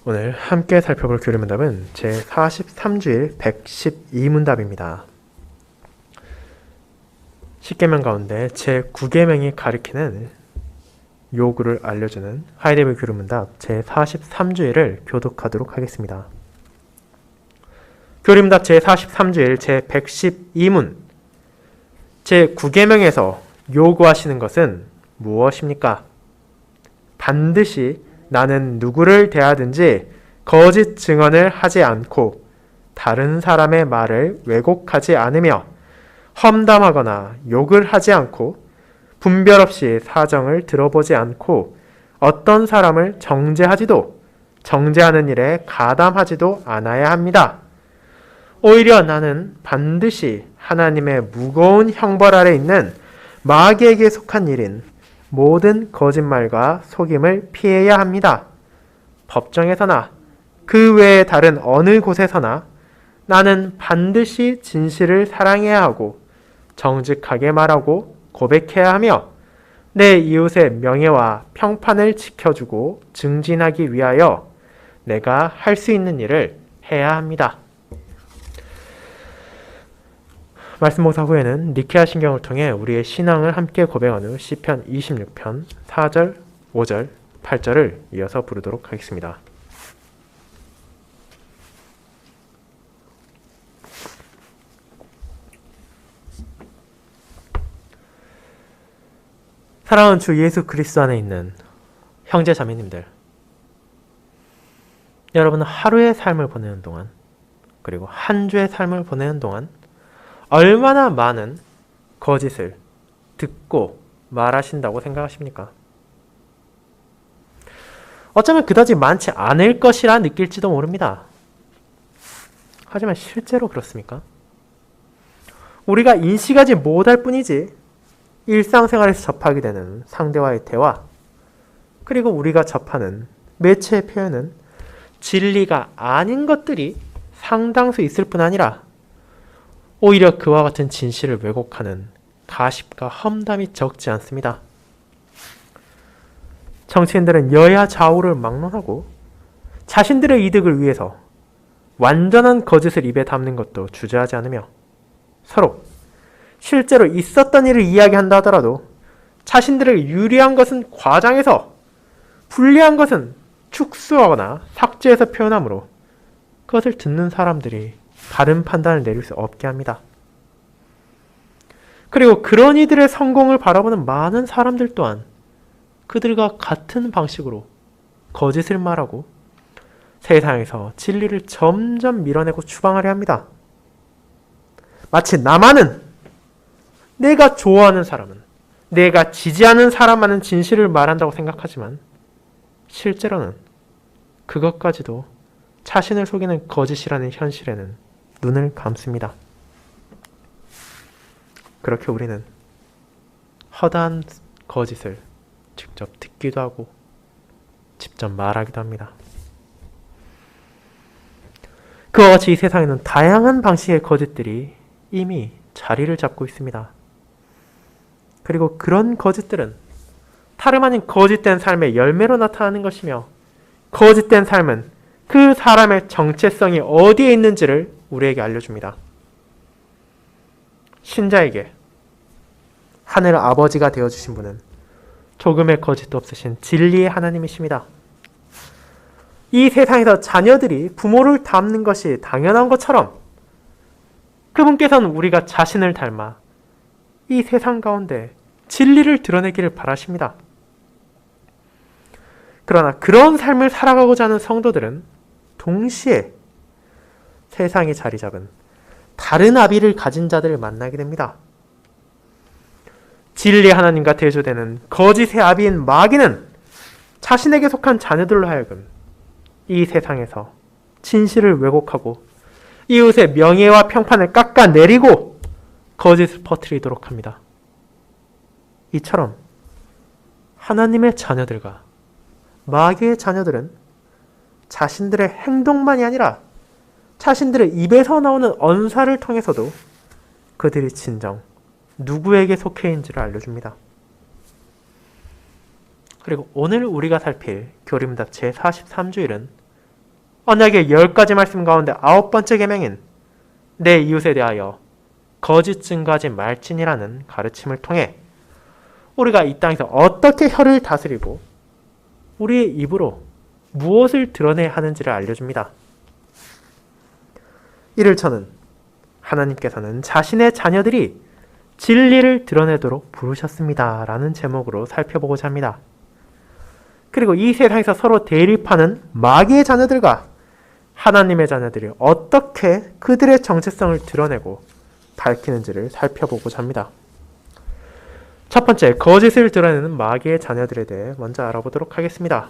오늘 함께 살펴볼 교리문답은 제43주일 112문답입니다. 10계명 가운데 제9계명이 가리키는 요구를 알려주는 하이데벨 교리문답 제43주일을 교독하도록 하겠습니다. 교리문답 제43주일 제112문 제9계명에서 요구하시는 것은 무엇입니까? 반드시 나는 누구를 대하든지 거짓 증언을 하지 않고 다른 사람의 말을 왜곡하지 않으며 험담하거나 욕을 하지 않고 분별 없이 사정을 들어보지 않고 어떤 사람을 정죄하지도 정죄하는 일에 가담하지도 않아야 합니다. 오히려 나는 반드시 하나님의 무거운 형벌 아래 있는 마귀에게 속한 일인 모든 거짓말과 속임을 피해야 합니다. 법정에서나 그 외의 다른 어느 곳에서나 나는 반드시 진실을 사랑해야 하고 정직하게 말하고 고백해야 하며 내 이웃의 명예와 평판을 지켜주고 증진하기 위하여 내가 할 수 있는 일을 해야 합니다. 말씀 묵상 후에는 니케아 신경을 통해 우리의 신앙을 함께 고백한 후 시편 26편 4절, 5절, 8절을 이어서 부르도록 하겠습니다. 사랑하는 주 예수 그리스도 안에 있는 형제 자매님들, 여러분은 하루의 삶을 보내는 동안 그리고 한 주의 삶을 보내는 동안 얼마나 많은 거짓을 듣고 말하신다고 생각하십니까? 어쩌면 그다지 많지 않을 것이라 느낄지도 모릅니다. 하지만 실제로 그렇습니까? 우리가 인식하지 못할 뿐이지 일상생활에서 접하게 되는 상대와의 대화, 그리고 우리가 접하는 매체의 표현은 진리가 아닌 것들이 상당수 있을 뿐 아니라 오히려 그와 같은 진실을 왜곡하는 가십과 험담이 적지 않습니다. 정치인들은 여야 좌우를 막론하고 자신들의 이득을 위해서 완전한 거짓을 입에 담는 것도 주저하지 않으며 서로 실제로 있었던 일을 이야기한다 하더라도 자신들에게 유리한 것은 과장해서 불리한 것은 축소하거나 삭제해서 표현하므로 그것을 듣는 사람들이 바른 판단을 내릴 수 없게 합니다. 그리고 그런 이들의 성공을 바라보는 많은 사람들 또한 그들과 같은 방식으로 거짓을 말하고 세상에서 진리를 점점 밀어내고 추방하려 합니다. 마치 나만은, 내가 좋아하는 사람은, 내가 지지하는 사람만은 진실을 말한다고 생각하지만 실제로는 그것까지도 자신을 속이는 거짓이라는 현실에는 눈을 감습니다. 그렇게 우리는 허다한 거짓을 직접 듣기도 하고 직접 말하기도 합니다. 그와 같이 이 세상에는 다양한 방식의 거짓들이 이미 자리를 잡고 있습니다. 그리고 그런 거짓들은 다름 아닌 거짓된 삶의 열매로 나타나는 것이며 거짓된 삶은 그 사람의 정체성이 어디에 있는지를 우리에게 알려줍니다. 신자에게 하늘 아버지가 되어주신 분은 조금의 거짓도 없으신 진리의 하나님이십니다. 이 세상에서 자녀들이 부모를 닮는 것이 당연한 것처럼 그분께서는 우리가 자신을 닮아 이 세상 가운데 진리를 드러내기를 바라십니다. 그러나 그런 삶을 살아가고자 하는 성도들은 동시에 세상에 자리 잡은 다른 아비를 가진 자들을 만나게 됩니다. 진리의 하나님과 대조되는 거짓의 아비인 마귀는 자신에게 속한 자녀들로 하여금 이 세상에서 진실을 왜곡하고 이웃의 명예와 평판을 깎아내리고 거짓을 퍼뜨리도록 합니다. 이처럼 하나님의 자녀들과 마귀의 자녀들은 자신들의 행동만이 아니라 자신들의 입에서 나오는 언사를 통해서도 그들이 진정 누구에게 속해 있는지를 알려줍니다. 그리고 오늘 우리가 살필 교리문답 제43주일은 언약의 10가지 말씀 가운데 9번째 계명인 내 이웃에 대하여 거짓 증거하지 말지니라는 가르침을 통해 우리가 이 땅에서 어떻게 혀를 다스리고 우리의 입으로 무엇을 드러내야 하는지를 알려줍니다. 이를 저는 하나님께서는 자신의 자녀들이 진리를 드러내도록 부르셨습니다. 라는 제목으로 살펴보고자 합니다. 그리고 이 세상에서 서로 대립하는 마귀의 자녀들과 하나님의 자녀들이 어떻게 그들의 정체성을 드러내고 밝히는지를 살펴보고자 합니다. 첫 번째, 거짓을 드러내는 마귀의 자녀들에 대해 먼저 알아보도록 하겠습니다.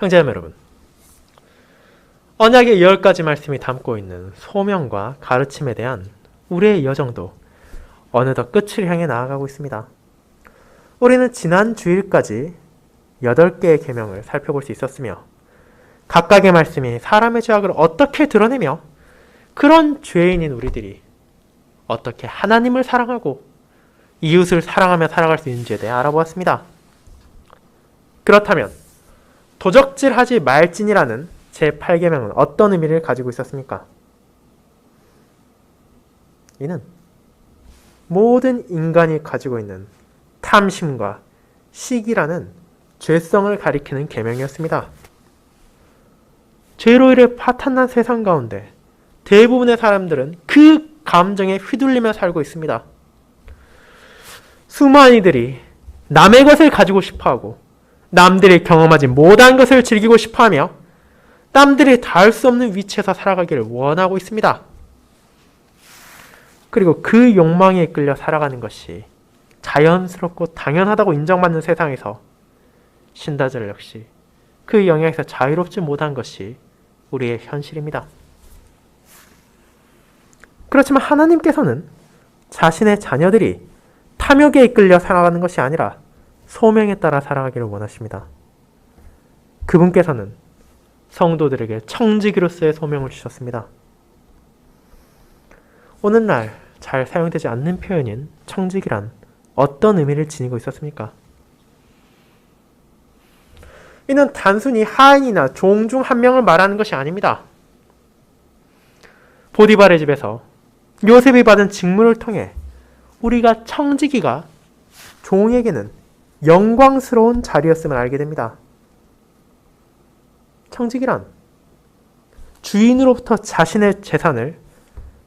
형제자매 여러분, 언약의 10가지 말씀이 담고 있는 소명과 가르침에 대한 우리의 여정도 어느덧 끝을 향해 나아가고 있습니다. 우리는 지난 주일까지 8개의 계명을 살펴볼 수 있었으며 각각의 말씀이 사람의 죄악을 어떻게 드러내며 그런 죄인인 우리들이 어떻게 하나님을 사랑하고 이웃을 사랑하며 살아갈 수 있는지에 대해 알아보았습니다. 그렇다면 도적질하지 말지니라는 제8계명은 어떤 의미를 가지고 있었습니까? 이는 모든 인간이 가지고 있는 탐심과 시기라는 죄성을 가리키는 계명이었습니다. 죄로 인해 파탄난 세상 가운데 대부분의 사람들은 그 감정에 휘둘리며 살고 있습니다. 수많은 이들이 남의 것을 가지고 싶어하고 남들이 경험하지 못한 것을 즐기고 싶어하며 남들이 닿을 수 없는 위치에서 살아가기를 원하고 있습니다. 그리고 그 욕망에 이끌려 살아가는 것이 자연스럽고 당연하다고 인정받는 세상에서 신자들 역시 그 영향에서 자유롭지 못한 것이 우리의 현실입니다. 그렇지만 하나님께서는 자신의 자녀들이 탐욕에 이끌려 살아가는 것이 아니라 소명에 따라 살아가기를 원하십니다. 그분께서는 성도들에게 청지기로서의 소명을 주셨습니다. 오늘날 잘 사용되지 않는 표현인 청지기란 어떤 의미를 지니고 있었습니까? 이는 단순히 하인이나 종 중 한 명을 말하는 것이 아닙니다. 보디발의 집에서 요셉이 받은 직무를 통해 우리가 청지기가 종에게는 영광스러운 자리였음을 알게 됩니다. 청지기란 주인으로부터 자신의 재산을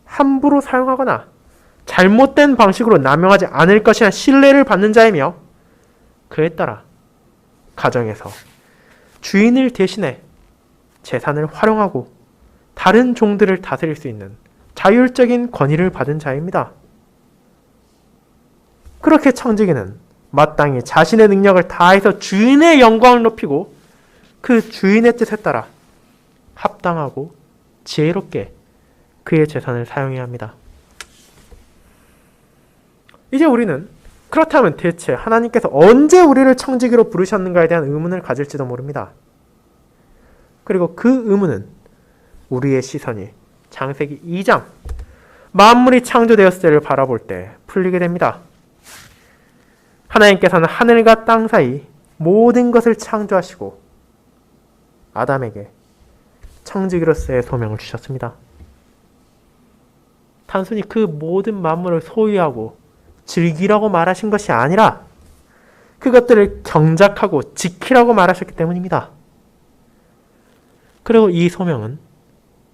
함부로 사용하거나 잘못된 방식으로 남용하지 않을 것이란 신뢰를 받는 자이며 그에 따라 가정에서 주인을 대신해 재산을 활용하고 다른 종들을 다스릴 수 있는 자율적인 권위를 받은 자입니다. 그렇게 청지기는 마땅히 자신의 능력을 다해서 주인의 영광을 높이고 그 주인의 뜻에 따라 합당하고 지혜롭게 그의 재산을 사용해야 합니다. 이제 우리는 그렇다면 대체 하나님께서 언제 우리를 청지기로 부르셨는가에 대한 의문을 가질지도 모릅니다. 그리고 그 의문은 우리의 시선이 창세기 2장 만물이 창조되었을 때를 바라볼 때 풀리게 됩니다. 하나님께서는 하늘과 땅 사이 모든 것을 창조하시고 아담에게 청지기로서의 소명을 주셨습니다. 단순히 그 모든 만물을 소유하고 즐기라고 말하신 것이 아니라 그것들을 경작하고 지키라고 말하셨기 때문입니다. 그리고 이 소명은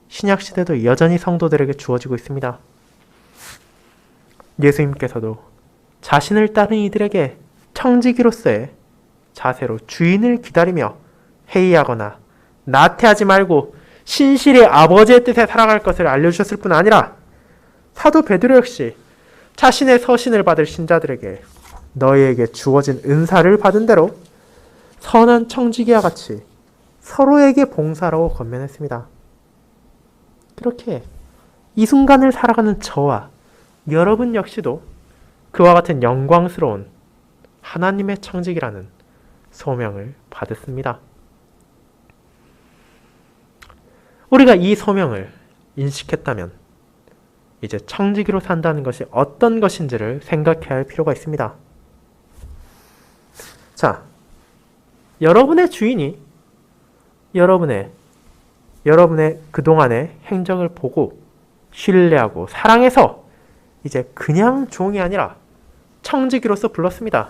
신약시대도 여전히 성도들에게 주어지고 있습니다. 예수님께서도 자신을 따른 이들에게 청지기로서의 자세로 주인을 기다리며 회의하거나 나태하지 말고 신실히 아버지의 뜻에 살아갈 것을 알려주셨을 뿐 아니라 사도 베드로 역시 자신의 서신을 받을 신자들에게 너희에게 주어진 은사를 받은 대로 선한 청지기와 같이 서로에게 봉사라고 권면했습니다. 그렇게 이 순간을 살아가는 저와 여러분 역시도 그와 같은 영광스러운 하나님의 청지기라는 소명을 받았습니다. 우리가 이 소명을 인식했다면 이제 청지기로 산다는 것이 어떤 것인지를 생각해야 할 필요가 있습니다. 자, 여러분의 주인이 여러분의 그동안의 행적을 보고 신뢰하고 사랑해서 이제 그냥 종이 아니라 청지기로서 불렀습니다.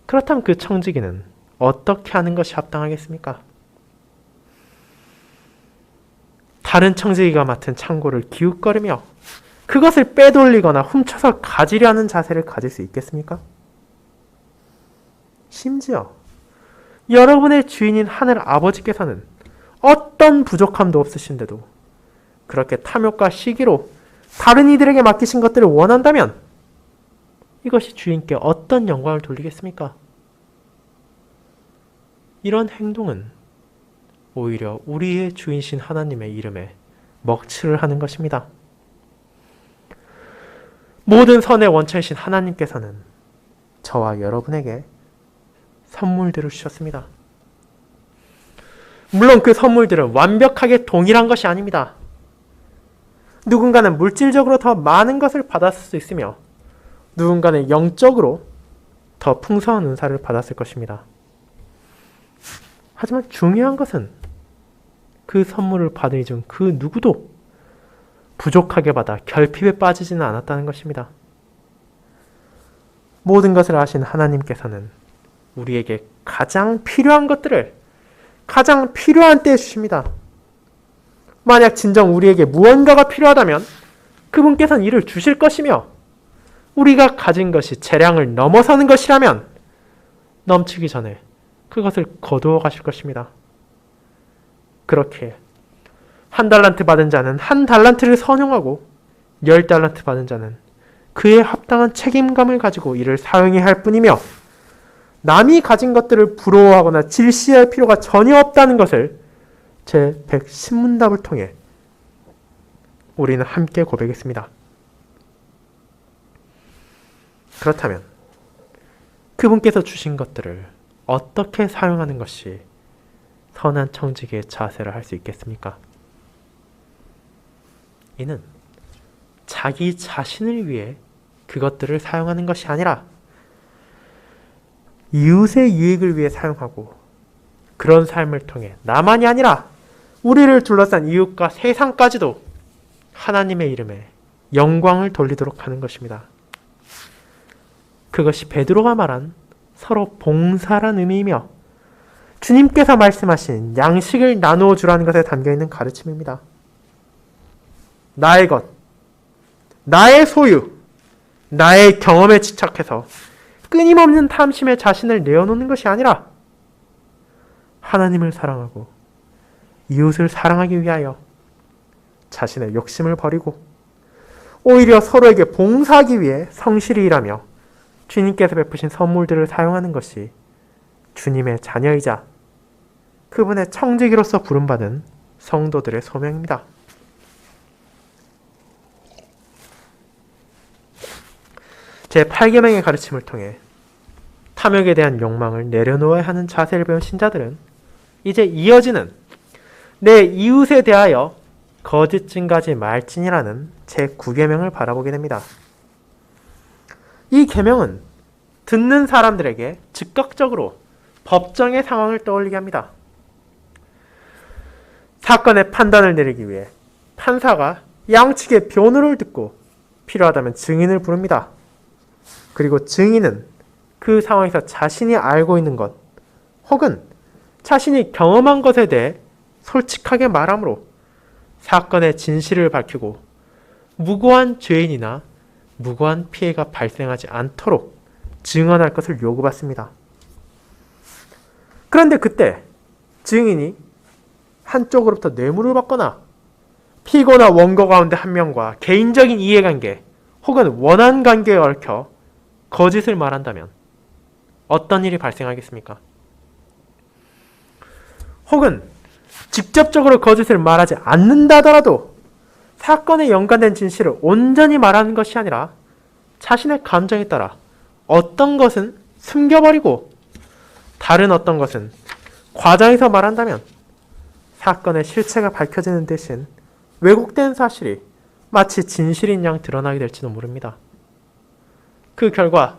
그렇다면 그 청지기는 어떻게 하는 것이 합당하겠습니까? 다른 청지기가 맡은 창고를 기웃거리며 그것을 빼돌리거나 훔쳐서 가지려 하는 자세를 가질 수 있겠습니까? 심지어 여러분의 주인인 하늘 아버지께서는 어떤 부족함도 없으신데도 그렇게 탐욕과 시기로 다른 이들에게 맡기신 것들을 원한다면 이것이 주인께 어떤 영광을 돌리겠습니까? 이런 행동은 오히려 우리의 주인신 하나님의 이름에 먹칠을 하는 것입니다. 모든 선의 원천이신 하나님께서는 저와 여러분에게 선물들을 주셨습니다. 물론 그 선물들은 완벽하게 동일한 것이 아닙니다. 누군가는 물질적으로 더 많은 것을 받았을 수 있으며 누군가는 영적으로 더 풍성한 은사를 받았을 것입니다. 하지만 중요한 것은 그 선물을 받은 중 그 누구도 부족하게 받아 결핍에 빠지지는 않았다는 것입니다. 모든 것을 아신 하나님께서는 우리에게 가장 필요한 것들을 가장 필요한 때에 주십니다. 만약 진정 우리에게 무언가가 필요하다면 그분께서는 이를 주실 것이며 우리가 가진 것이 재량을 넘어서는 것이라면 넘치기 전에 그것을 거두어 가실 것입니다. 그렇게 1달란트 받은 자는 1달란트를 선용하고 10달란트 받은 자는 그에 합당한 책임감을 가지고 이를 사용해야 할 뿐이며 남이 가진 것들을 부러워하거나 질시할 필요가 전혀 없다는 것을 제110문답을 통해 우리는 함께 고백했습니다. 그렇다면 그분께서 주신 것들을 어떻게 사용하는 것이 선한 청지기의 자세를 할 수 있겠습니까? 이는 자기 자신을 위해 그것들을 사용하는 것이 아니라 이웃의 유익을 위해 사용하고 그런 삶을 통해 나만이 아니라 우리를 둘러싼 이웃과 세상까지도 하나님의 이름에 영광을 돌리도록 하는 것입니다. 그것이 베드로가 말한 서로 봉사란 의미이며 주님께서 말씀하신 양식을 나누어 주라는 것에 담겨있는 가르침입니다. 나의 것, 나의 소유, 나의 경험에 집착해서 끊임없는 탐심에 자신을 내어놓는 것이 아니라 하나님을 사랑하고 이웃을 사랑하기 위하여 자신의 욕심을 버리고 오히려 서로에게 봉사하기 위해 성실히 일하며 주님께서 베푸신 선물들을 사용하는 것이 주님의 자녀이자 그분의 청지기로서 부름받은 성도들의 소명입니다. 제8계명의 가르침을 통해 탐욕에 대한 욕망을 내려놓아야 하는 자세를 배운 신자들은 이제 이어지는 내 이웃에 대하여 거짓 증가하지 말지니라는 제9계명을 바라보게 됩니다. 이 계명은 듣는 사람들에게 즉각적으로 법정의 상황을 떠올리게 합니다. 사건의 판단을 내리기 위해 판사가 양측의 변호를 듣고 필요하다면 증인을 부릅니다. 그리고 증인은 그 상황에서 자신이 알고 있는 것 혹은 자신이 경험한 것에 대해 솔직하게 말함으로 사건의 진실을 밝히고 무고한 죄인이나 무고한 피해가 발생하지 않도록 증언할 것을 요구받습니다. 그런데 그때 증인이 한쪽으로부터 뇌물을 받거나 피고나 원고 가운데 한 명과 개인적인 이해관계 혹은 원한관계에 얽혀 거짓을 말한다면 어떤 일이 발생하겠습니까? 혹은 직접적으로 거짓을 말하지 않는다더라도 사건에 연관된 진실을 온전히 말하는 것이 아니라 자신의 감정에 따라 어떤 것은 숨겨버리고 다른 어떤 것은 과장해서 말한다면 사건의 실체가 밝혀지는 대신 왜곡된 사실이 마치 진실인 양 드러나게 될지도 모릅니다. 그 결과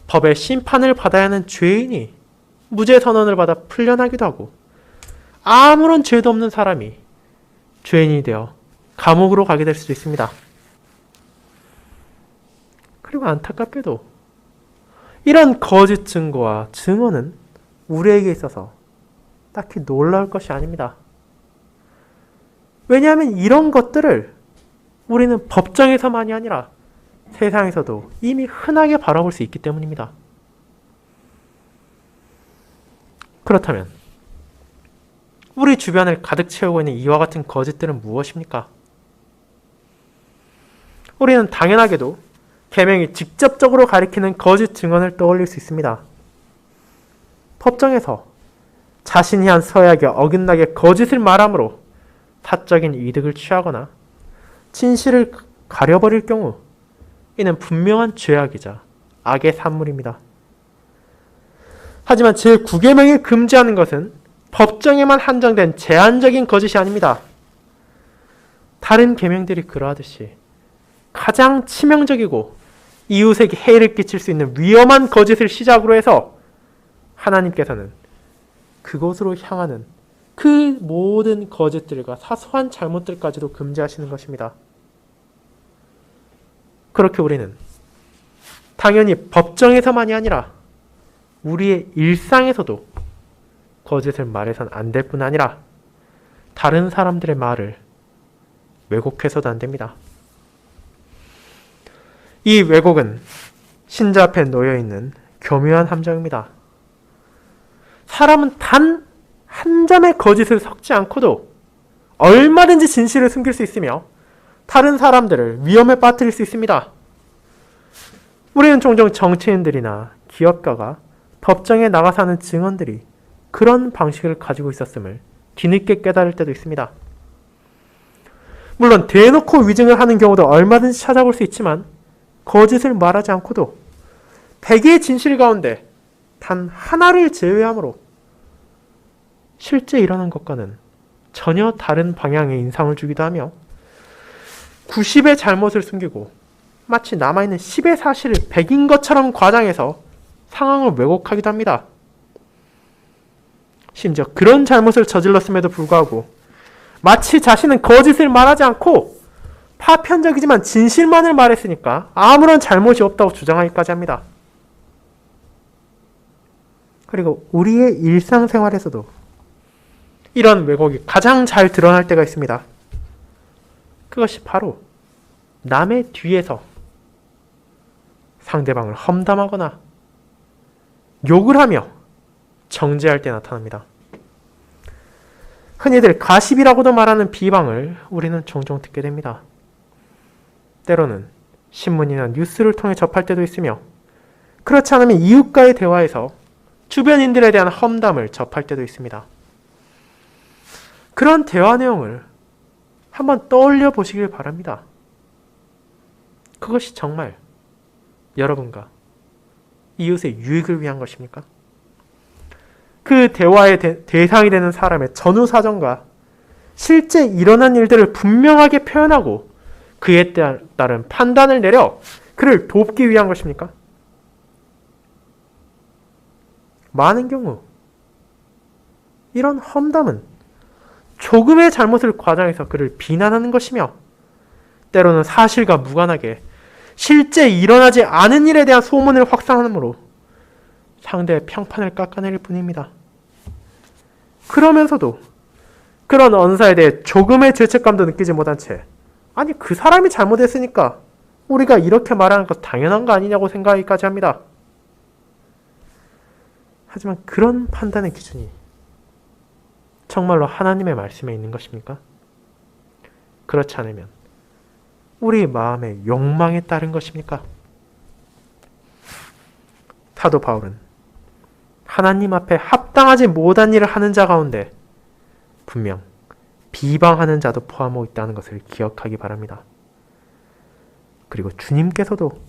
법의 심판을 받아야 하는 죄인이 무죄 선언을 받아 풀려나기도 하고, 아무런 죄도 없는 사람이 죄인이 되어 감옥으로 가게 될 수도 있습니다. 그리고 안타깝게도 이런 거짓 증거와 증언은 우리에게 있어서 딱히 놀라울 것이 아닙니다. 왜냐하면 이런 것들을 우리는 법정에서만이 아니라 세상에서도 이미 흔하게 바라볼 수 있기 때문입니다. 그렇다면 우리 주변을 가득 채우고 있는 이와 같은 거짓들은 무엇입니까? 우리는 당연하게도 계명이 직접적으로 가리키는 거짓 증언을 떠올릴 수 있습니다. 법정에서 자신이 한 서약에 어긋나게 거짓을 말함으로 사적인 이득을 취하거나 진실을 가려버릴 경우 이는 분명한 죄악이자 악의 산물입니다. 하지만 제9계명이 금지하는 것은 법정에만 한정된 제한적인 거짓이 아닙니다. 다른 계명들이 그러하듯이 가장 치명적이고 이웃에게 해를 끼칠 수 있는 위험한 거짓을 시작으로 해서 하나님께서는 그곳으로 향하는 그 모든 거짓들과 사소한 잘못들까지도 금지하시는 것입니다. 그렇게 우리는 당연히 법정에서만이 아니라 우리의 일상에서도 거짓을 말해서는 안 될 뿐 아니라 다른 사람들의 말을 왜곡해서도 안 됩니다. 이 왜곡은 신자 앞에 놓여있는 교묘한 함정입니다. 사람은 단 한 점의 거짓을 섞지 않고도 얼마든지 진실을 숨길 수 있으며 다른 사람들을 위험에 빠뜨릴 수 있습니다. 우리는 종종 정치인들이나 기업가가 법정에 나가서 하는 증언들이 그런 방식을 가지고 있었음을 뒤늦게 깨달을 때도 있습니다. 물론 대놓고 위증을 하는 경우도 얼마든지 찾아볼 수 있지만 거짓을 말하지 않고도 100개의 진실 가운데 단 하나를 제외하므로 실제 일어난 것과는 전혀 다른 방향의 인상을 주기도 하며 90의 잘못을 숨기고 마치 남아있는 10의 사실을 100인 것처럼 과장해서 상황을 왜곡하기도 합니다. 심지어 그런 잘못을 저질렀음에도 불구하고 마치 자신은 거짓을 말하지 않고 파편적이지만 진실만을 말했으니까 아무런 잘못이 없다고 주장하기까지 합니다. 그리고 우리의 일상생활에서도 이런 왜곡이 가장 잘 드러날 때가 있습니다. 그것이 바로 남의 뒤에서 상대방을 험담하거나 욕을 하며 정죄할 때 나타납니다. 흔히들 가십이라고도 말하는 비방을 우리는 종종 듣게 됩니다. 때로는 신문이나 뉴스를 통해 접할 때도 있으며 그렇지 않으면 이웃과의 대화에서 주변인들에 대한 험담을 접할 때도 있습니다. 그런 대화 내용을 한번 떠올려 보시길 바랍니다. 그것이 정말 여러분과 이웃의 유익을 위한 것입니까? 그 대화의 대상이 되는 사람의 전후 사정과 실제 일어난 일들을 분명하게 표현하고 그에 따른 판단을 내려 그를 돕기 위한 것입니까? 많은 경우 이런 험담은 조금의 잘못을 과장해서 그를 비난하는 것이며 때로는 사실과 무관하게 실제 일어나지 않은 일에 대한 소문을 확산하므로 상대의 평판을 깎아내릴 뿐입니다. 그러면서도 그런 언사에 대해 조금의 죄책감도 느끼지 못한 채 아니 그 사람이 잘못했으니까 우리가 이렇게 말하는 것 당연한 거 아니냐고 생각하기까지 합니다. 하지만 그런 판단의 기준이 정말로 하나님의 말씀에 있는 것입니까? 그렇지 않으면 우리 마음의 욕망에 따른 것입니까? 사도 바울은 하나님 앞에 합당하지 못한 일을 하는 자 가운데 분명 비방하는 자도 포함하고 있다는 것을 기억하기 바랍니다. 그리고 주님께서도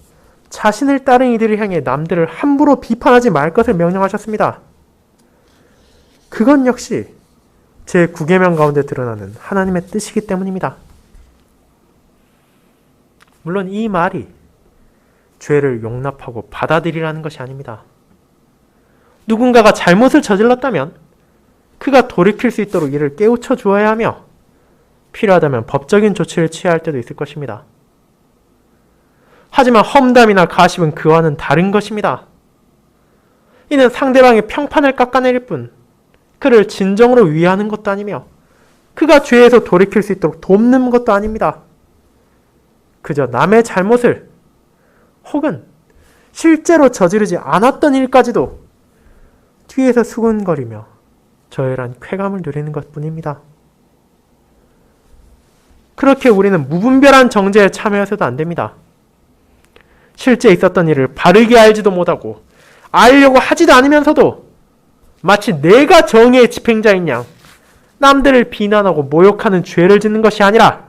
자신을 따른 이들을 향해 남들을 함부로 비판하지 말 것을 명령하셨습니다. 그건 역시 제9계명 가운데 드러나는 하나님의 뜻이기 때문입니다. 물론 이 말이 죄를 용납하고 받아들이라는 것이 아닙니다. 누군가가 잘못을 저질렀다면 그가 돌이킬 수 있도록 이를 깨우쳐 주어야 하며 필요하다면 법적인 조치를 취해야 할 때도 있을 것입니다. 하지만 험담이나 가십은 그와는 다른 것입니다. 이는 상대방의 평판을 깎아내릴 뿐 그를 진정으로 위하는 것도 아니며 그가 죄에서 돌이킬 수 있도록 돕는 것도 아닙니다. 그저 남의 잘못을 혹은 실제로 저지르지 않았던 일까지도 뒤에서 수군거리며 저열한 쾌감을 누리는 것뿐입니다. 그렇게 우리는 무분별한 정죄에 참여해서도 안 됩니다. 실제 있었던 일을 바르게 알지도 못하고 알려고 하지도 않으면서도 마치 내가 정의의 집행자인 양 남들을 비난하고 모욕하는 죄를 짓는 것이 아니라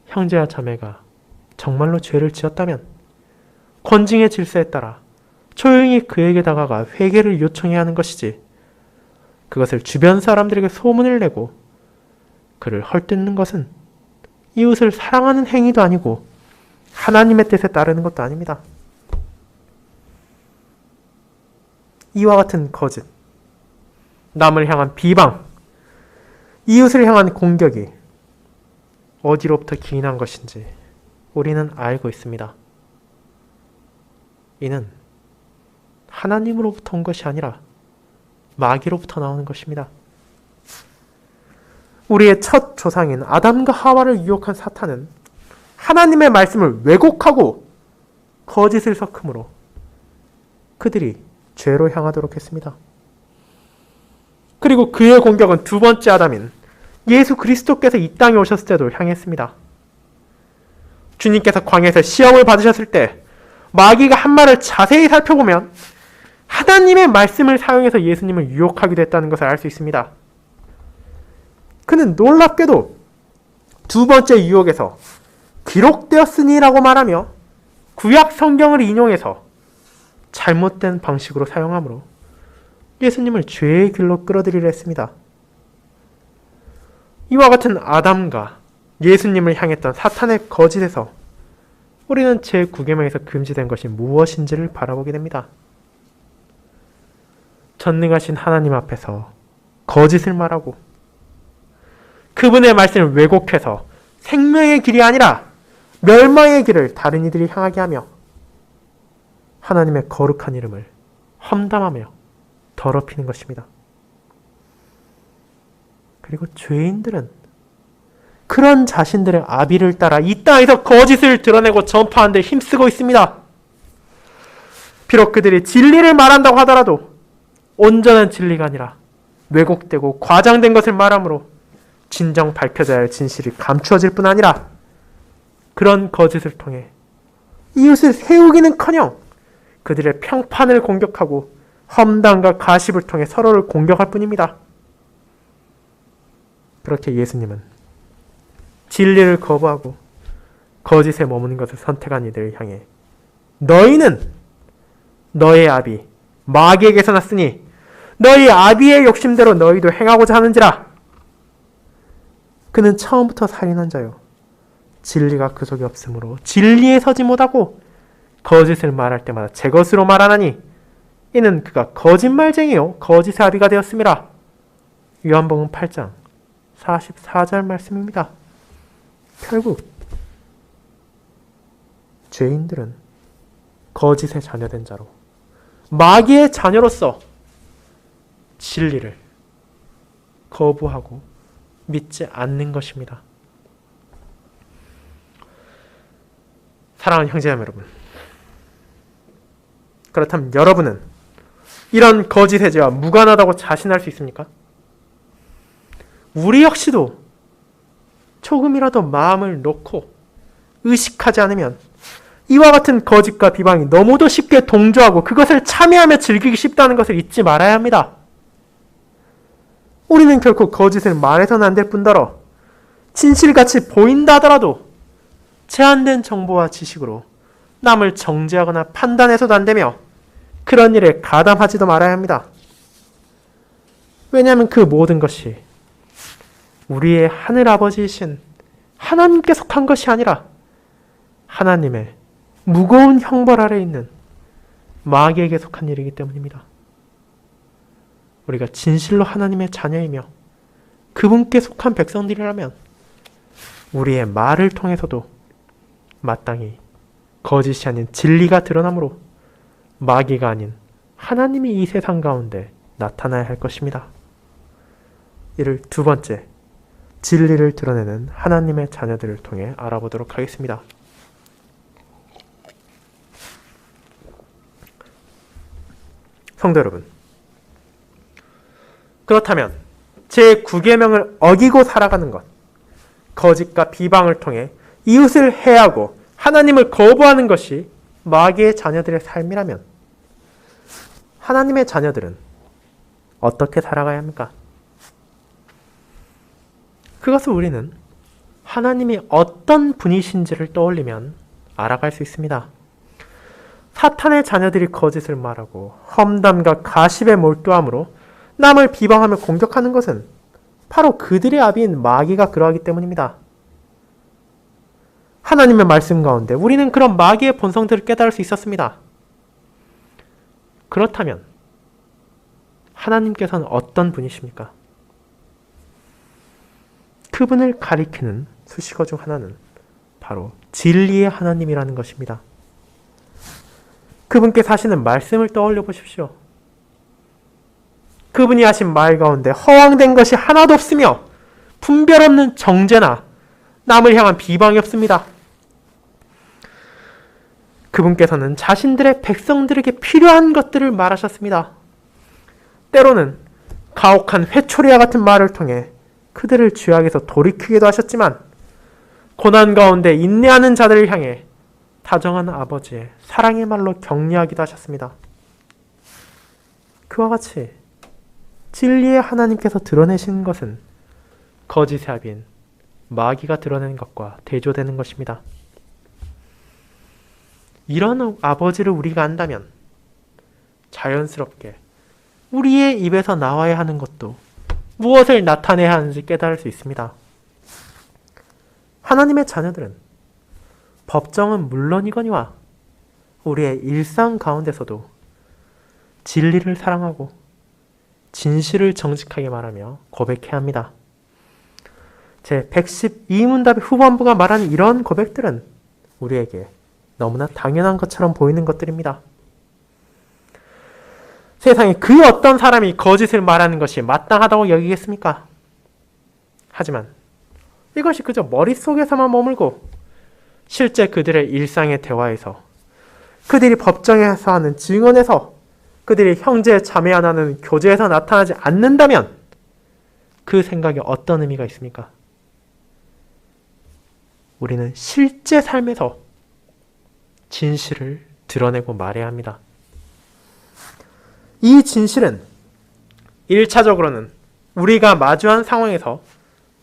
형제와 자매가 정말로 죄를 지었다면 권징의 질서에 따라 조용히 그에게 다가가 회개를 요청해야 하는 것이지 그것을 주변 사람들에게 소문을 내고 그를 헐뜯는 것은 이웃을 사랑하는 행위도 아니고 하나님의 뜻에 따르는 것도 아닙니다. 이와 같은 거짓, 남을 향한 비방, 이웃을 향한 공격이 어디로부터 기인한 것인지 우리는 알고 있습니다. 이는 하나님으로부터 온 것이 아니라 마귀로부터 나오는 것입니다. 우리의 첫 조상인 아담과 하와를 유혹한 사탄은 하나님의 말씀을 왜곡하고 거짓을 섞음으로 그들이 죄로 향하도록 했습니다. 그리고 그의 공격은 두 번째 아담인 예수 그리스도께서 이 땅에 오셨을 때도 향했습니다. 주님께서 광야에서 시험을 받으셨을 때 마귀가 한 말을 자세히 살펴보면 하나님의 말씀을 사용해서 예수님을 유혹하기도 했다는 것을 알 수 있습니다. 그는 놀랍게도 두 번째 유혹에서 기록되었으니라고 말하며 구약 성경을 인용해서 잘못된 방식으로 사용하므로 예수님을 죄의 길로 끌어들이려 했습니다. 이와 같은 아담과 예수님을 향했던 사탄의 거짓에서 우리는 제9계명에서 금지된 것이 무엇인지를 바라보게 됩니다. 전능하신 하나님 앞에서 거짓을 말하고 그분의 말씀을 왜곡해서 생명의 길이 아니라 멸망의 길을 다른 이들이 향하게 하며 하나님의 거룩한 이름을 험담하며 더럽히는 것입니다. 그리고 죄인들은 그런 자신들의 아비를 따라 이 땅에서 거짓을 드러내고 전파하는 데 힘쓰고 있습니다. 비록 그들이 진리를 말한다고 하더라도 온전한 진리가 아니라 왜곡되고 과장된 것을 말하므로 진정 밝혀져야 할 진실이 감추어질 뿐 아니라 그런 거짓을 통해 이웃을 세우기는커녕 그들의 평판을 공격하고 험담과 가십을 통해 서로를 공격할 뿐입니다. 그렇게 예수님은 진리를 거부하고 거짓에 머무는 것을 선택한 이들을 향해 너희는 너의 아비 마귀에게서 났으니 너희 아비의 욕심대로 너희도 행하고자 하는지라. 그는 처음부터 살인한 자요 진리가 그 속에 없으므로 진리에 서지 못하고 거짓을 말할 때마다 제 것으로 말하나니 이는 그가 거짓말쟁이요 거짓의 아비가 되었음이라. 요한복음 8장 44절 말씀입니다. 결국 죄인들은 거짓의 자녀된 자로 마귀의 자녀로서 진리를 거부하고 믿지 않는 것입니다. 사랑하는 형제자매 여러분, 그렇다면 여러분은 이런 거짓의 죄와 무관하다고 자신할 수 있습니까? 우리 역시도 조금이라도 마음을 놓고 의식하지 않으면 이와 같은 거짓과 비방이 너무도 쉽게 동조하고 그것을 참여하며 즐기기 쉽다는 것을 잊지 말아야 합니다. 우리는 결코 거짓을 말해서는 안 될 뿐더러 진실같이 보인다 하더라도 제한된 정보와 지식으로 남을 정죄하거나 판단해서도 안 되며 그런 일에 가담하지도 말아야 합니다. 왜냐하면 그 모든 것이 우리의 하늘아버지이신 하나님께 속한 것이 아니라 하나님의 무거운 형벌 아래 있는 마귀에게 속한 일이기 때문입니다. 우리가 진실로 하나님의 자녀이며 그분께 속한 백성들이라면 우리의 말을 통해서도 마땅히 거짓이 아닌 진리가 드러나므로 마귀가 아닌 하나님이 이 세상 가운데 나타나야 할 것입니다. 이를 두 번째, 진리를 드러내는 하나님의 자녀들을 통해 알아보도록 하겠습니다. 성도 여러분, 그렇다면 제9계명을 어기고 살아가는 것, 거짓과 비방을 통해 이웃을 해하고 하나님을 거부하는 것이 마귀의 자녀들의 삶이라면 하나님의 자녀들은 어떻게 살아가야 합니까? 그것을 우리는 하나님이 어떤 분이신지를 떠올리면 알아갈 수 있습니다. 사탄의 자녀들이 거짓을 말하고 험담과 가십에 몰두함으로 남을 비방하며 공격하는 것은 바로 그들의 아비인 마귀가 그러하기 때문입니다. 하나님의 말씀 가운데 우리는 그런 마귀의 본성들을 깨달을 수 있었습니다. 그렇다면 하나님께서는 어떤 분이십니까? 그분을 가리키는 수식어 중 하나는 바로 진리의 하나님이라는 것입니다. 그분께 사시는 말씀을 떠올려 보십시오. 그분이 하신 말 가운데 허황된 것이 하나도 없으며 분별 없는 정죄나 남을 향한 비방이 없습니다. 그분께서는 자신들의 백성들에게 필요한 것들을 말하셨습니다. 때로는 가혹한 회초리와 같은 말을 통해 그들을 죄악에서 돌이키기도 하셨지만 고난 가운데 인내하는 자들을 향해 다정한 아버지의 사랑의 말로 격려하기도 하셨습니다. 그와 같이 진리의 하나님께서 드러내신 것은 거짓의 아비인 마귀가 드러내는 것과 대조되는 것입니다. 이런 아버지를 우리가 안다면 자연스럽게 우리의 입에서 나와야 하는 것도 무엇을 나타내야 하는지 깨달을 수 있습니다. 하나님의 자녀들은 법정은 물론이거니와 우리의 일상 가운데서도 진리를 사랑하고 진실을 정직하게 말하며 고백해야 합니다. 제 112문답의 후반부가 말하는 이런 고백들은 우리에게 너무나 당연한 것처럼 보이는 것들입니다. 세상에 그 어떤 사람이 거짓을 말하는 것이 마땅하다고 여기겠습니까? 하지만 이것이 그저 머릿속에서만 머물고 실제 그들의 일상의 대화에서 그들이 법정에서 하는 증언에서 그들이 형제 자매 하나는 교제에서 나타나지 않는다면 그 생각에 어떤 의미가 있습니까? 우리는 실제 삶에서 진실을 드러내고 말해야 합니다. 이 진실은 1차적으로는 우리가 마주한 상황에서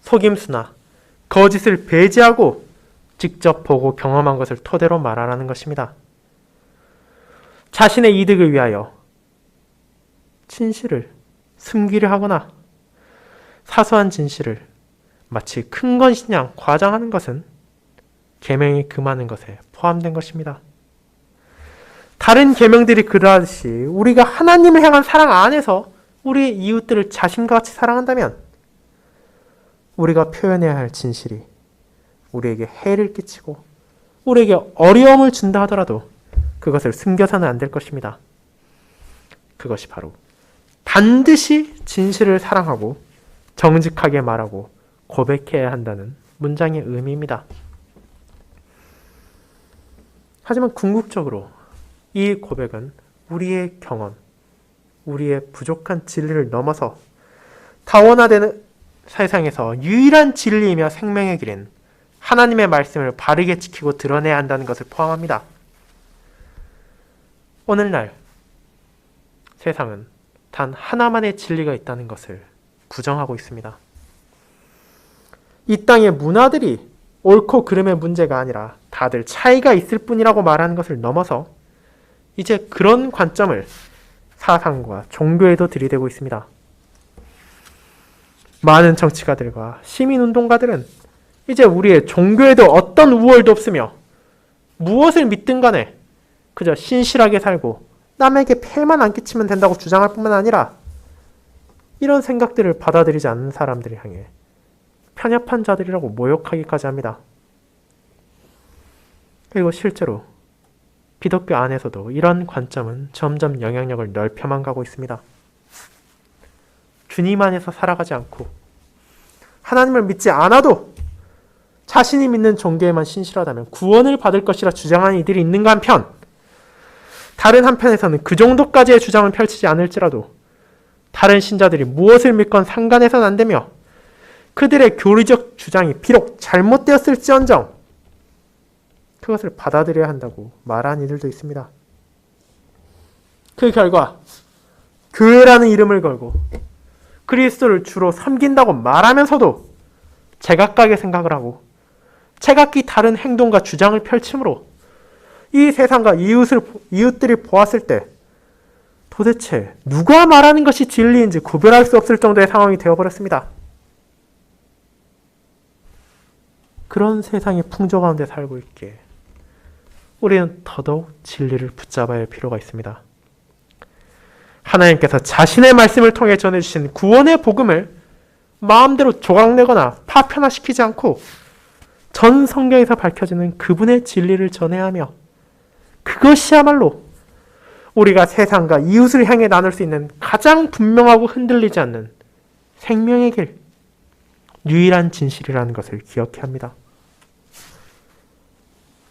속임수나 거짓을 배제하고 직접 보고 경험한 것을 토대로 말하라는 것입니다. 자신의 이득을 위하여 진실을 숨기려 하거나 사소한 진실을 마치 큰 것이냐 과장하는 것은 계명이 금하는 것에 포함된 것입니다. 다른 계명들이 그러하듯이 우리가 하나님을 향한 사랑 안에서 우리의 이웃들을 자신과 같이 사랑한다면 우리가 표현해야 할 진실이 우리에게 해를 끼치고 우리에게 어려움을 준다 하더라도 그것을 숨겨서는 안 될 것입니다. 그것이 바로 반드시 진실을 사랑하고 정직하게 말하고 고백해야 한다는 문장의 의미입니다. 하지만 궁극적으로 이 고백은 우리의 경험, 우리의 부족한 진리를 넘어서 다원화되는 세상에서 유일한 진리이며 생명의 길인 하나님의 말씀을 바르게 지키고 드러내야 한다는 것을 포함합니다. 오늘날 세상은 단 하나만의 진리가 있다는 것을 부정하고 있습니다. 이 땅의 문화들이 옳고 그름의 문제가 아니라 다들 차이가 있을 뿐이라고 말하는 것을 넘어서 이제 그런 관점을 사상과 종교에도 들이대고 있습니다. 많은 정치가들과 시민운동가들은 이제 우리의 종교에도 어떤 우월도 없으며 무엇을 믿든 간에 그저 신실하게 살고 남에게 폐만 안 끼치면 된다고 주장할 뿐만 아니라 이런 생각들을 받아들이지 않는 사람들을 향해 편협한 자들이라고 모욕하기까지 합니다. 그리고 실제로 기독교 안에서도 이런 관점은 점점 영향력을 넓혀만 가고 있습니다. 주님 안에서 살아가지 않고 하나님을 믿지 않아도 자신이 믿는 종교에만 신실하다면 구원을 받을 것이라 주장하는 이들이 있는가 한편, 다른 한편에서는 그 정도까지의 주장을 펼치지 않을지라도 다른 신자들이 무엇을 믿건 상관해서는 안 되며 그들의 교리적 주장이 비록 잘못되었을지언정 그것을 받아들여야 한다고 말하는 이들도 있습니다. 그 결과 교회라는 이름을 걸고 그리스도를 주로 섬긴다고 말하면서도 제각각의 생각을 하고 제각기 다른 행동과 주장을 펼침으로 이 세상과 이웃들이 보았을 때 도대체 누가 말하는 것이 진리인지 구별할 수 없을 정도의 상황이 되어버렸습니다. 그런 세상의 풍조 가운데 살고 있기에 우리는 더더욱 진리를 붙잡아야 할 필요가 있습니다. 하나님께서 자신의 말씀을 통해 전해주신 구원의 복음을 마음대로 조각내거나 파편화시키지 않고 전 성경에서 밝혀지는 그분의 진리를 전해야 하며 그것이야말로 우리가 세상과 이웃을 향해 나눌 수 있는 가장 분명하고 흔들리지 않는 생명의 길, 유일한 진실이라는 것을 기억해야 합니다.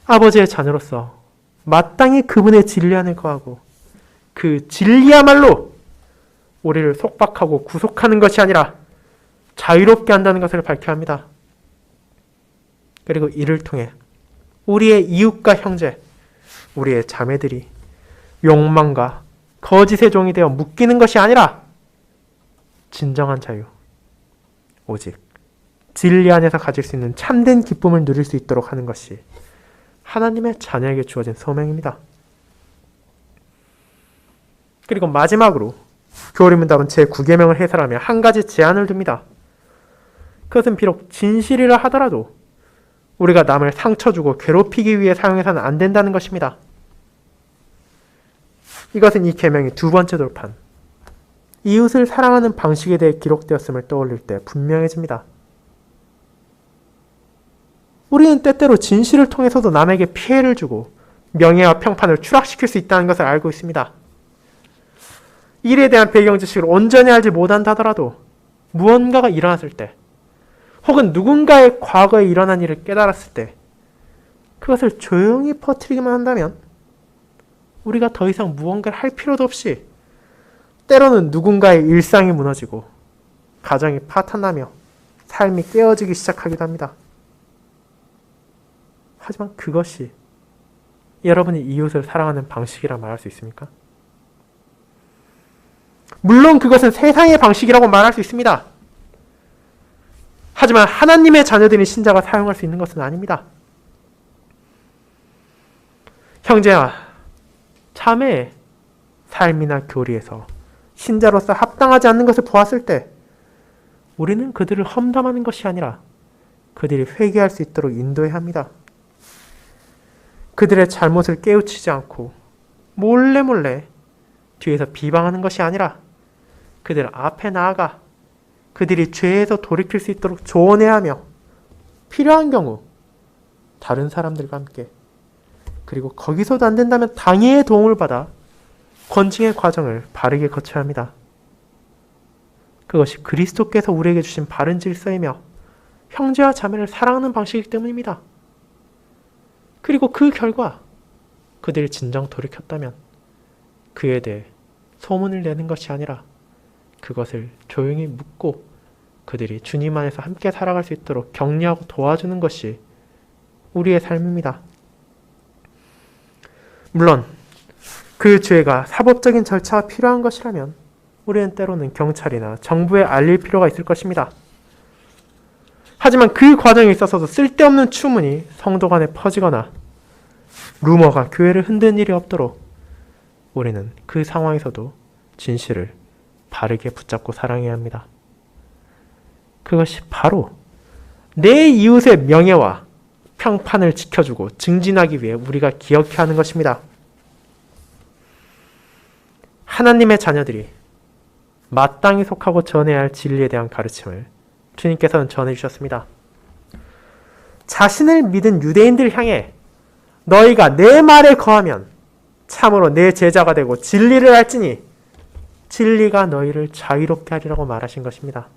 아버지의 자녀로서 마땅히 그분의 진리 안에 거하고 그 진리야말로 우리를 속박하고 구속하는 것이 아니라 자유롭게 한다는 것을 밝혀야 합니다. 그리고 이를 통해 우리의 이웃과 형제, 우리의 자매들이 욕망과 거짓의 종이 되어 묶이는 것이 아니라 진정한 자유, 오직 진리 안에서 가질 수 있는 참된 기쁨을 누릴 수 있도록 하는 것이 하나님의 자녀에게 주어진 소명입니다. 그리고 마지막으로 교리문답은 제9계명을 해설하며 한 가지 제안을 둡니다. 그것은 비록 진실이라 하더라도 우리가 남을 상처 주고 괴롭히기 위해 사용해서는 안 된다는 것입니다. 이것은 이 계명의 두 번째 돌판, 이웃을 사랑하는 방식에 대해 기록되었음을 떠올릴 때 분명해집니다. 우리는 때때로 진실을 통해서도 남에게 피해를 주고 명예와 평판을 추락시킬 수 있다는 것을 알고 있습니다. 일에 대한 배경 지식을 온전히 알지 못한다 하더라도 무언가가 일어났을 때 혹은 누군가의 과거에 일어난 일을 깨달았을 때 그것을 조용히 퍼뜨리기만 한다면 우리가 더 이상 무언가를 할 필요도 없이 때로는 누군가의 일상이 무너지고 가정이 파탄나며 삶이 깨어지기 시작하기도 합니다. 하지만 그것이 여러분이 이웃을 사랑하는 방식이라 말할 수 있습니까? 물론 그것은 세상의 방식이라고 말할 수 있습니다. 하지만 하나님의 자녀들인 신자가 사용할 수 있는 것은 아닙니다. 형제와 자매의 삶이나 교리에서 신자로서 합당하지 않는 것을 보았을 때 우리는 그들을 험담하는 것이 아니라 그들이 회개할 수 있도록 인도해야 합니다. 그들의 잘못을 깨우치지 않고 몰래 뒤에서 비방하는 것이 아니라 그들 앞에 나아가 그들이 죄에서 돌이킬 수 있도록 조언해야 하며 필요한 경우 다른 사람들과 함께 그리고 거기서도 안 된다면 당회의 도움을 받아 권징의 과정을 바르게 거쳐야 합니다. 그것이 그리스도께서 우리에게 주신 바른 질서이며 형제와 자매를 사랑하는 방식이기 때문입니다. 그리고 그 결과 그들이 진정 돌이켰다면 그에 대해 소문을 내는 것이 아니라 그것을 조용히 묻고 그들이 주님 안에서 함께 살아갈 수 있도록 격려하고 도와주는 것이 우리의 삶입니다. 물론 그 죄가 사법적인 절차가 필요한 것이라면 우리는 때로는 경찰이나 정부에 알릴 필요가 있을 것입니다. 하지만 그 과정에 있어서도 쓸데없는 추문이 성도 간에 퍼지거나 루머가 교회를 흔드는 일이 없도록 우리는 그 상황에서도 진실을 바르게 붙잡고 사랑해야 합니다. 그것이 바로 내 이웃의 명예와 평판을 지켜주고 증진하기 위해 우리가 기억해야 하는 것입니다. 하나님의 자녀들이 마땅히 속하고 전해야 할 진리에 대한 가르침을 주님께서는 전해주셨습니다. 자신을 믿은 유대인들 향해 너희가 내 말에 거하면 참으로 내 제자가 되고 진리를 알지니 진리가 너희를 자유롭게 하리라고 말하신 것입니다.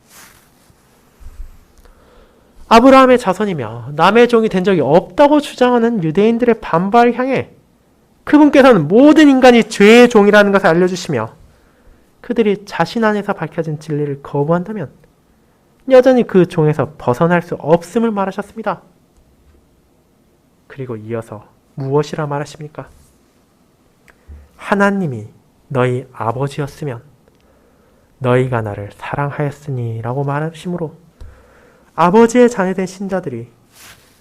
아브라함의 자손이며 남의 종이 된 적이 없다고 주장하는 유대인들의 반발을 향해 그분께서는 모든 인간이 죄의 종이라는 것을 알려주시며 그들이 자신 안에서 밝혀진 진리를 거부한다면 여전히 그 종에서 벗어날 수 없음을 말하셨습니다. 그리고 이어서 무엇이라 말하십니까? 하나님이 너희 아버지였으면 너희가 나를 사랑하였으니 라고 말하심으로 아버지의 자녀된 신자들이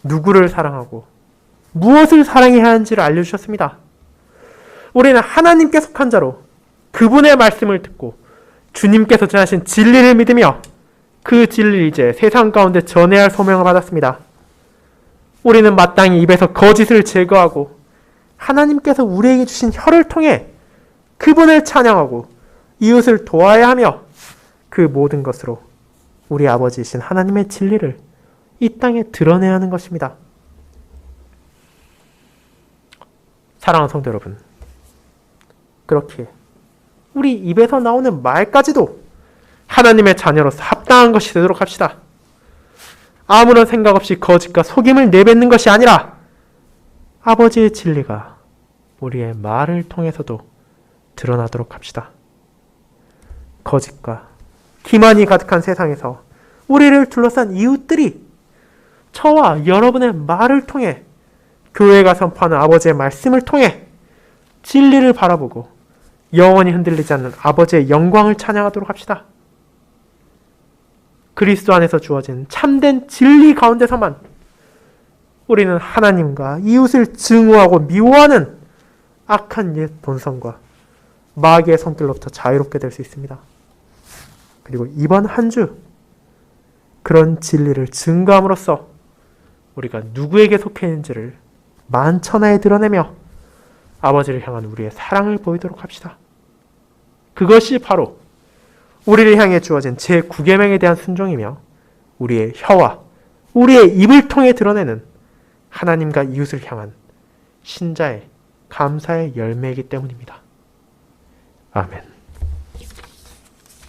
누구를 사랑하고 무엇을 사랑해야 하는지를 알려주셨습니다. 우리는 하나님께 속한 자로 그분의 말씀을 듣고 주님께서 전하신 진리를 믿으며 그 진리를 이제 세상 가운데 전해야 할 소명을 받았습니다. 우리는 마땅히 입에서 거짓을 제거하고 하나님께서 우리에게 주신 혀를 통해 그분을 찬양하고 이웃을 도와야 하며 그 모든 것으로 우리 아버지이신 하나님의 진리를 이 땅에 드러내야 하는 것입니다. 사랑하는 성도 여러분, 그렇게 우리 입에서 나오는 말까지도 하나님의 자녀로서 합당한 것이 되도록 합시다. 아무런 생각 없이 거짓과 속임을 내뱉는 것이 아니라 아버지의 진리가 우리의 말을 통해서도 드러나도록 합시다. 거짓과 기만이 가득한 세상에서 우리를 둘러싼 이웃들이 저와 여러분의 말을 통해 교회가 선포하는 아버지의 말씀을 통해 진리를 바라보고 영원히 흔들리지 않는 아버지의 영광을 찬양하도록 합시다. 그리스도 안에서 주어진 참된 진리 가운데서만 우리는 하나님과 이웃을 증오하고 미워하는 악한 옛 본성과 마귀의 손길로부터 자유롭게 될 수 있습니다. 그리고 이번 한 주 그런 진리를 증거함으로써 우리가 누구에게 속해 있는지를 만천하에 드러내며 아버지를 향한 우리의 사랑을 보이도록 합시다. 그것이 바로 우리를 향해 주어진 제9계명에 대한 순종이며 우리의 혀와 우리의 입을 통해 드러내는 하나님과 이웃을 향한 신자의 감사의 열매이기 때문입니다. 아멘.